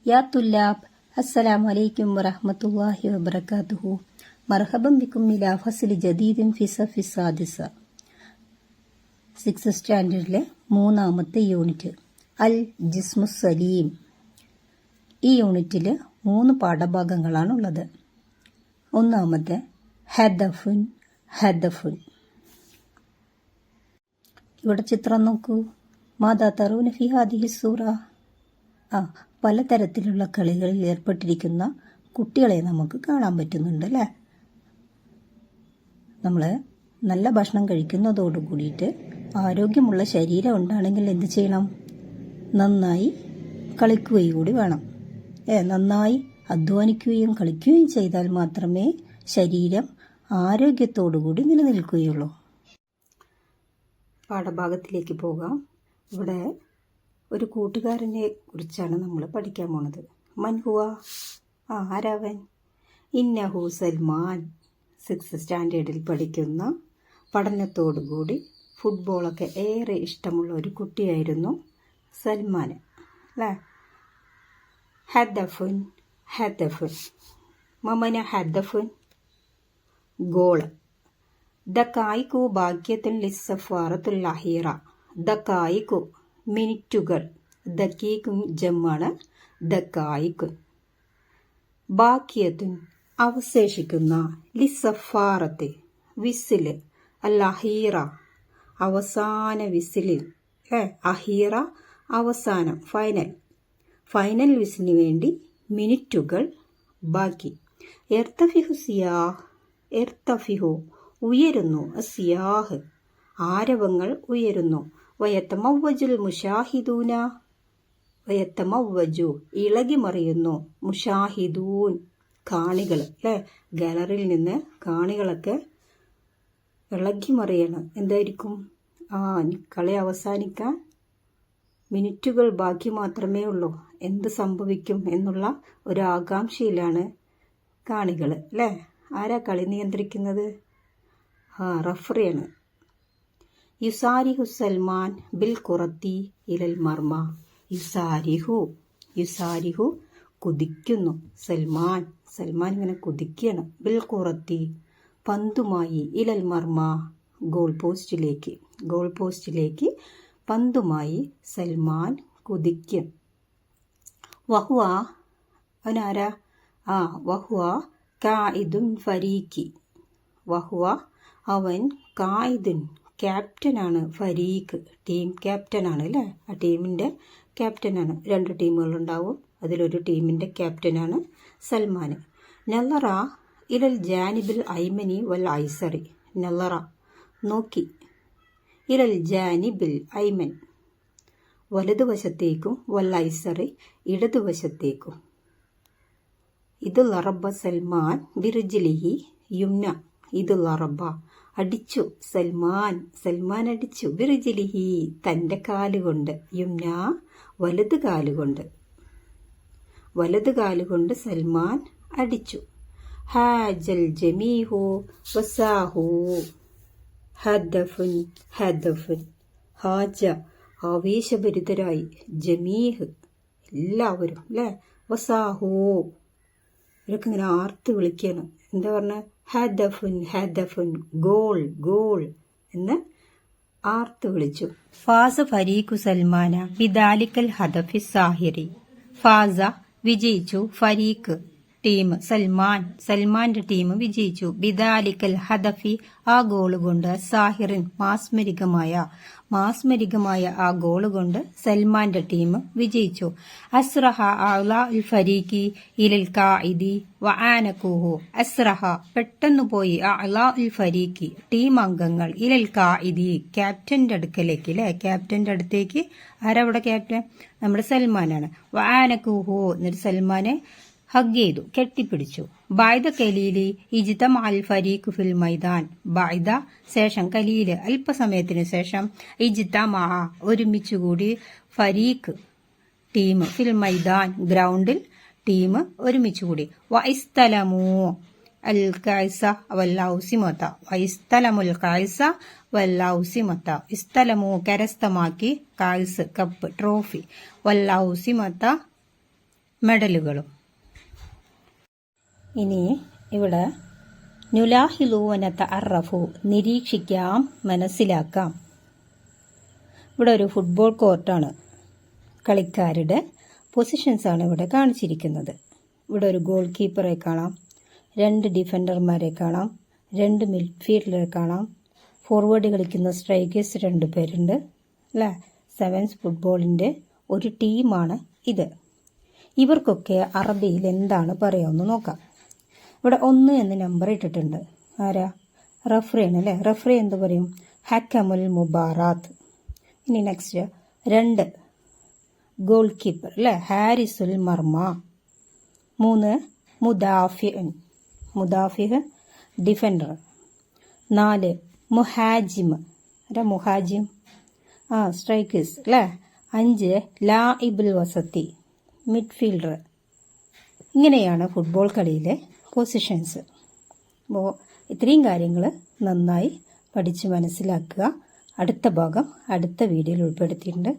يا طلاب السلام عليكم ورحمة الله وبركاته. مرحبا بكم إلى فصل جديد في صف السادسة. 6th സ്റ്റാൻഡേർഡിലെ 3ാമത്തെ unit അൽ ജിസ്മു സലീം. ഈ യൂണിറ്റിൽ 3 പാഠഭാഗങ്ങളാണുള്ളത്. ഒന്നാമത്തെ ഹദഫുൻ. ഇവിടെ ചിത്രം നോക്കൂ. മാതാ തറൂന ഫി ഹാദിഹി സൂറ. പലതരത്തിലുള്ള കളികളിൽ ഏർപ്പെട്ടിരിക്കുന്ന കുട്ടികളെ നമുക്ക് കാണാൻ പറ്റുന്നുണ്ട് അല്ലേ. നമ്മൾ നല്ല ഭക്ഷണം കഴിക്കുന്നതോട് കൂടിയിട്ട് ആരോഗ്യമുള്ള ശരീരം ഉണ്ടാണെങ്കിൽ എന്ത് ചെയ്യണം? നന്നായി കളിക്കുകയും കൂടി വേണം. നന്നായി അധ്വാനിക്കുകയും കളിക്കുകയും ചെയ്താൽ മാത്രമേ ശരീരം ആരോഗ്യത്തോടുകൂടി നിലനിൽക്കുകയുള്ളൂ. പാഠഭാഗത്തിലേക്ക് പോകാം. ഇവിടെ ഒരു കൂട്ടുകാരനെ കുറിച്ചാണ് നമ്മൾ പഠിക്കാൻ പോണത്. മൻഹുവ, ആരാവൻ? ഇന്നഹു സൽമാൻ. 6th സ്റ്റാൻഡേർഡിൽ പഠിക്കുന്ന, പഠനത്തോടുകൂടി ഫുട്ബോളൊക്കെ ഏറെ ഇഷ്ടമുള്ള ഒരു കുട്ടിയായിരുന്നു സൽമാൻ അല്ലേ. ഹദഫുൻ. മമന ഹദഫുൻ, ഗോള്. ദക്കായിക്കു ഭാഗ്യത്തുൻ ലിസ്സഫാറത്തുൽ അഹീറ. ദക്കായിക്കു മിനിറ്റുകൾ, ദക്കീക്കും ജമ്മാണ് ദക്കായിക്കുൻ. ബാക്കിയത്തുൻ അവശേഷിക്കുന്ന, ലിസഫാറത്ത് വിസില്, അഹീറ അവസാന വിസിലിൽ, അഹീറ അവസാനം, ഫൈനൽ വിസിലിന് വേണ്ടി മിനിറ്റുകൾ ബാക്കി. എർത്തഫിഹു ഉയരുന്നു, സിയാഹ് ആരവങ്ങൾ ഉയരുന്നു. വയത്തമവ്വജുൽ മുഷാഹിദൂന. വയത്തമവ്വജു ഇളകി മറിയുന്നു, മുഷാഹിദൂൻ കാണികൾ അല്ലേ. ഗാലറിയിൽ നിന്ന് കാണികളൊക്കെ ഇളകി മറിയണം. എന്തായിരിക്കും? കളി അവസാനിക്കാൻ മിനിറ്റുകൾ ബാക്കി മാത്രമേ ഉള്ളൂ. എന്ത് സംഭവിക്കും എന്നുള്ള ഒരു ആകാംക്ഷയിലാണ് കാണികൾ അല്ലേ. ആരാ കളി നിയന്ത്രിക്കുന്നത്? റഫറിയാണ്. യുസാരിഹു സൽമാൻ ബിൽ കുറത്തി ഇലൽ മർമ. യുസാരിഹു കുതിക്കുന്നു. സൽമാൻ ഇങ്ങനെ കുതിക്കണം. ബിൽ കുറത്തി പന്തുമായി, ഇലൽ മർമ ഗോൾ പോസ്റ്റിലേക്ക് പന്തുമായി സൽമാൻ കുതിക്കും. വഹുവ അവനാരാ? വഹുവ കായിദുൻ ഫരീഖി. വഹുവ അവൻ കായിദുൻ ക്യാപ്റ്റനാണ്, ഫരീഖ് ടീം ക്യാപ്റ്റനാണ് അല്ലേ. ആ ടീമിൻ്റെ ക്യാപ്റ്റനാണ്. 2 ടീമുകളുണ്ടാവും, അതിലൊരു ടീമിൻ്റെ ക്യാപ്റ്റനാണ് സൽമാൻ. നല്ലറ ഇലൽ ജാനിബിൽ ഐമനി വൽ ഐസറി. നല്ലറ നോക്കി, ഇലൽ ജാനിബിൽ ഐമൻ വലതുവശത്തേക്കും, വൽ ഐസറി ഇടതുവശത്തേക്കും. ഇത് ലറബ സൽമാൻ ബിറിജിലിഹി യുംന. ഇത് ലറബ അടിച്ചു, സൽമാൻ അടിച്ചു, ബിറിജിലിഹി തൻ്റെ കാലുകൊണ്ട്, യുംന വലത് കാലുകൊണ്ട് സൽമാൻ അടിച്ചു. ഹാജൽ ജമീഹു വസാഹു. ഹദഫുൻ ഹാജ ആവേശഭരിതരായി, ജമീഹ് എല്ലാവരും അല്ലേ. വസാഹു ഇവരൊക്കെ ഇങ്ങനെ ആർത്ത് വിളിക്കണം. എന്താ പറഞ്ഞ? ഹദഫുൻ ഗോൾ എന്ന് ആർത്ത് വിളിച്ചു. ഫാസ ഫരീഖു സൽമാന ബിദാലിക്കൽ ഹദഫി സാഹിറി. ഫാസ വിജയിച്ചു, ഫരീഖ് ടീം, സൽമാന്റെ ടീം വിജയിച്ചു. ബിദാലിക്കൽ ഹദഫി ആ ഗോള് കൊണ്ട്, സാഹിറിൻ മാസ്മരികമായ ആ ഗോള് കൊണ്ട് സൽമാന്റെ ടീം വിജയിച്ചു. അസ്റഹ അഅ്ലാ അൽ ഫരീഖി ഇലൽ ഖാഇദി വആനഖുഹു. അസ്റഹ പെട്ടെന്ന് പോയി, അഅ്ലാ അൽ ഫരീഖി ടീം അംഗങ്ങൾ, ഇലൽ ഖാഇദി ക്യാപ്റ്റന്റെ അടുക്കലേക്ക് അല്ലേ. ക്യാപ്റ്റന്റെ അടുത്തേക്ക് ആരവിടെ ക്യാപ്റ്റൻ? നമ്മുടെ സൽമാനാണ്. വആനഖുഹു എന്നിട്ട് സൽമാനെ ഹഗ് ചെയ്തു, കെട്ടിപ്പിടിച്ചു. ബായ്ദ കലീലി ഇജ്തമ അൽ ഫരീഖ് ഫിൽ മൈദാൻ. ബായ്ദ ശേഷം, കലീല് അല്പസമയത്തിന് ശേഷം, ഇജ്തമ ഒരുമിച്ചുകൂടി, ഫരീഖ് ടീം, ഫിൽ മൈദാൻ ഗ്രൗണ്ടിൽ ടീം ഒരുമിച്ചുകൂടി. വഇസ്തലമു അൽ കൈസ വല്ലൗസിമത. വഇസ്തലമുൽ കൈസ വല്ലൗസിമത. ഇസ്തലമു കരസ്ഥമാക്കി, കൈസ് കപ്പ് ട്രോഫി, വല്ലൗസിമത മെഡലുകളും. ഇനി ഇവിടെ നുലാഹിലൂവന തഅറഫു നിരീക്ഷിക്കാം, മനസ്സിലാക്കാം. ഇവിടെ ഒരു ഫുട്ബോൾ കോർട്ടാണ്. കളിക്കാരുടെ പൊസിഷൻസാണ് ഇവിടെ കാണിച്ചിരിക്കുന്നത്. ഇവിടെ ഒരു ഗോൾ കീപ്പറെ കാണാം, 2 ഡിഫൻഡർമാരെ കാണാം, 2 മിഡ്ഫീൽഡറെ കാണാം, ഫോർവേഡ് കളിക്കുന്ന സ്ട്രൈക്കേഴ്സ് 2 പേരുണ്ട് അല്ലേ. സെവൻസ് ഫുട്ബോളിൻ്റെ ഒരു ടീമാണ് ഇത്. ഇവർക്കൊക്കെ അറബിയിൽ എന്താണ് പറയാമെന്ന് നോക്കാം. ഇവിടെ 1 എന്ന് നമ്പർ ഇട്ടിട്ടുണ്ട്. ആരാ? റഫറിയാണ് അല്ലേ. റഫറി എന്ത് പറയും? ഹക്കമുൽ മുബാറാത്ത്. ഇനി നെക്സ്റ്റ് 2 ഗോൾ കീപ്പർ അല്ലേ, ഹാരിസുൽ മർമ. 3 മുദാഫിഹ് ഡിഫൻഡർ. 4 മുഹാജിം മുഹാജിം സ്ട്രൈക്കേഴ്സ് അല്ലേ. 5 ലാഇബുൽ വസത്തി മിഡ്ഫീൽഡർ. ഇങ്ങനെയാണ് ഫുട്ബോൾ കളിയിലെ പൊസിഷൻസ്. അപ്പോൾ ഇത്രയും കാര്യങ്ങൾ നന്നായി പഠിച്ച് മനസ്സിലാക്കുക. അടുത്ത ഭാഗം അടുത്ത വീഡിയോയിൽ ഉൾപ്പെടുത്തിയിട്ടുണ്ട്.